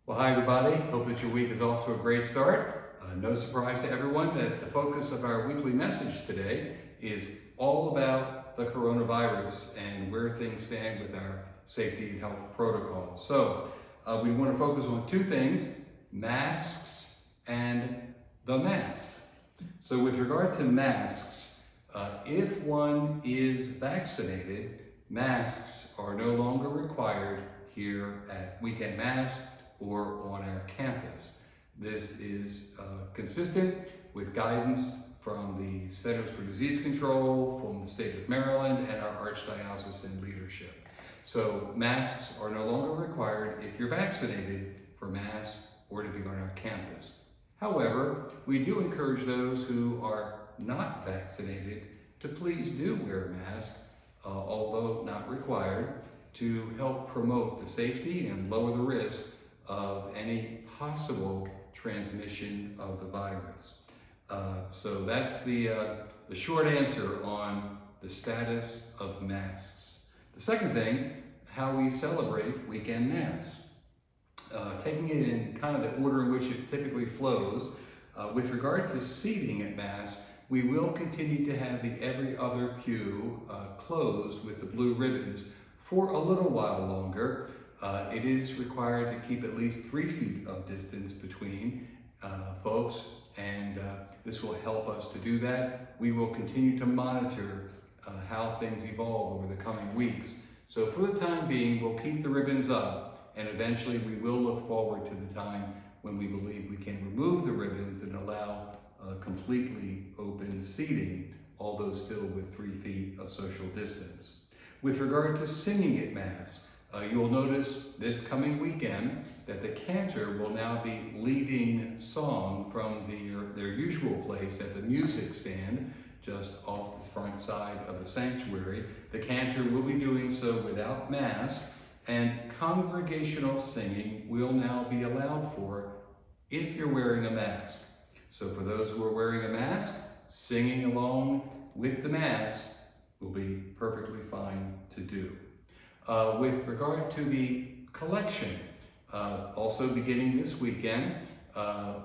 Well, hi everybody. Hope that your week is off to a great start. No surprise to everyone that the focus of our weekly message today is all about the coronavirus and where things stand with our safety and health protocols. So we want to focus on two things: masks and the mask. So with regard to masks, if one is vaccinated, masks are no longer required here at Weekend Mass or on our campus. This is consistent with guidance from the Centers for Disease Control, from the state of Maryland, and our Archdiocesan leadership. So masks are no longer required if you're vaccinated for Mass or to be on our campus. However, we do encourage those who are not vaccinated to please do wear a mask, although not required, to help promote the safety and lower the risk of any possible transmission of the virus. So that's the short answer on the status of masks. The second thing, how we celebrate Weekend Mass. Taking it in kind of the order in which it typically flows, with regard to seating at Mass, we will continue to have the every other pew closed with the blue ribbons for a little while longer. It is required to keep at least 3 feet of distance between folks, and this will help us to do that. We will continue to monitor how things evolve over the coming weeks. So for the time being, we'll keep the ribbons up, and eventually we will look forward to the time when we believe we can remove the ribbons and allow completely open seating, although still with 3 feet of social distance. With regard to singing at Mass, you'll notice this coming weekend that the cantor will now be leading song from their usual place at the music stand, just off the front side of the sanctuary. The cantor will be doing so without mask, and congregational singing will now be allowed for if you're wearing a mask. So for those who are wearing a mask, singing along with the mask will be perfectly fine to do. With regard to the collection, also beginning this weekend,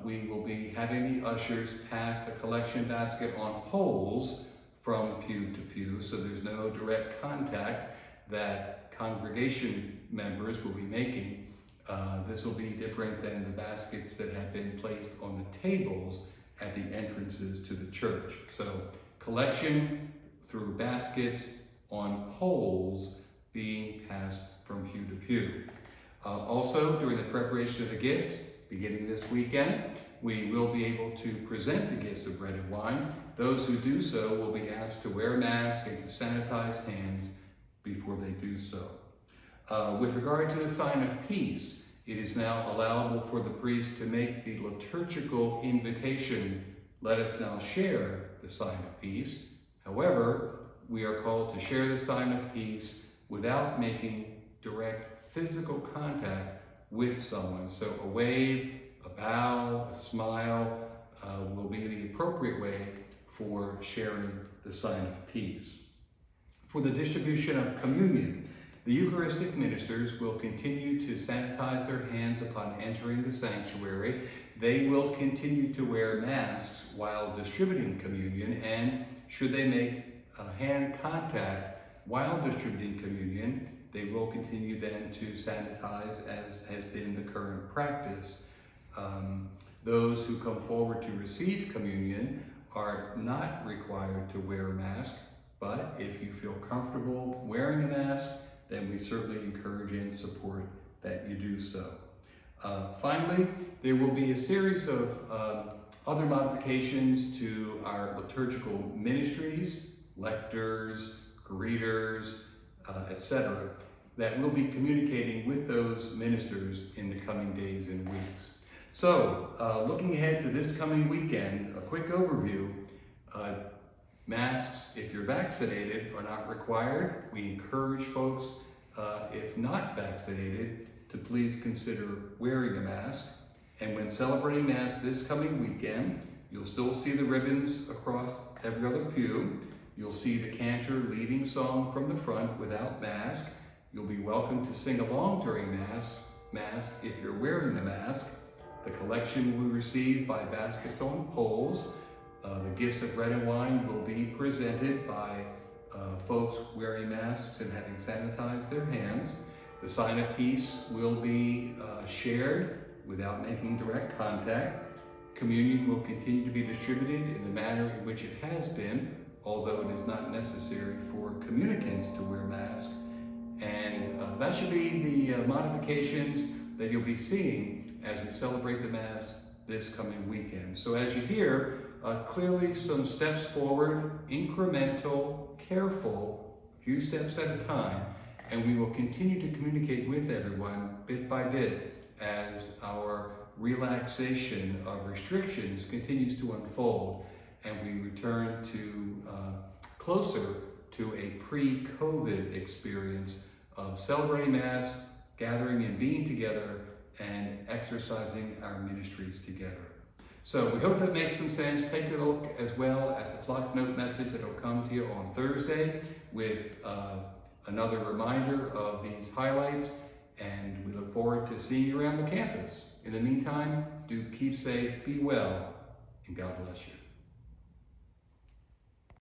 we will be having the ushers pass the collection basket on poles from pew to pew, so there's no direct contact that congregation members will be making. This will be different than the baskets that have been placed on the tables at the entrances to the church. So collection through baskets on poles being passed from pew to pew. Also, during the preparation of the gifts, beginning this weekend, we will be able to present the gifts of bread and wine. Those who do so will be asked to wear a mask and to sanitize hands before they do so. With regard to the sign of peace, it is now allowable for the priest to make the liturgical invocation, "Let us now share the sign of peace." However, we are called to share the sign of peace without making direct physical contact with someone. So a wave, a bow, a smile will be the appropriate way for sharing the sign of peace. For the distribution of communion, the Eucharistic ministers will continue to sanitize their hands upon entering the sanctuary. They will continue to wear masks while distributing communion, and should they make hand contact while distributing communion, they will continue then to sanitize, as has been the current practice. Those who come forward to receive communion are not required to wear a mask, but if you feel comfortable wearing a mask, then we certainly encourage and support that you do so. Finally, there will be a series of other modifications to our liturgical ministries, lectors, greeters, etc., that we'll be communicating with those ministers in the coming days and weeks. So, looking ahead to this coming weekend, a quick overview. Masks, if you're vaccinated, are not required. We encourage folks, if not vaccinated, to please consider wearing a mask. And when celebrating Mass this coming weekend, you'll still see the ribbons across every other pew. You'll see the cantor leading song from the front without mask. You'll be welcome to sing along during Mass mask if you're wearing the mask. The collection will be received by baskets on poles. The gifts of bread and wine will be presented by folks wearing masks and having sanitized their hands. The sign-up piece will be shared without making direct contact. Communion will continue to be distributed in the manner in which it has been, although it is not necessary for communicants to wear masks. And that should be the modifications that you'll be seeing as we celebrate the Mass this coming weekend. So as you hear, clearly some steps forward, incremental, careful, a few steps at a time, and we will continue to communicate with everyone bit by bit as our relaxation of restrictions continues to unfold and we return to closer to a pre-COVID experience of celebrating Mass, gathering and being together, and exercising our ministries together. So we hope that makes some sense. Take a look as well at the flock note message that will come to you on Thursday with another reminder of these highlights, and we look forward to seeing you around the campus. In the meantime, do keep safe, be well, and God bless you.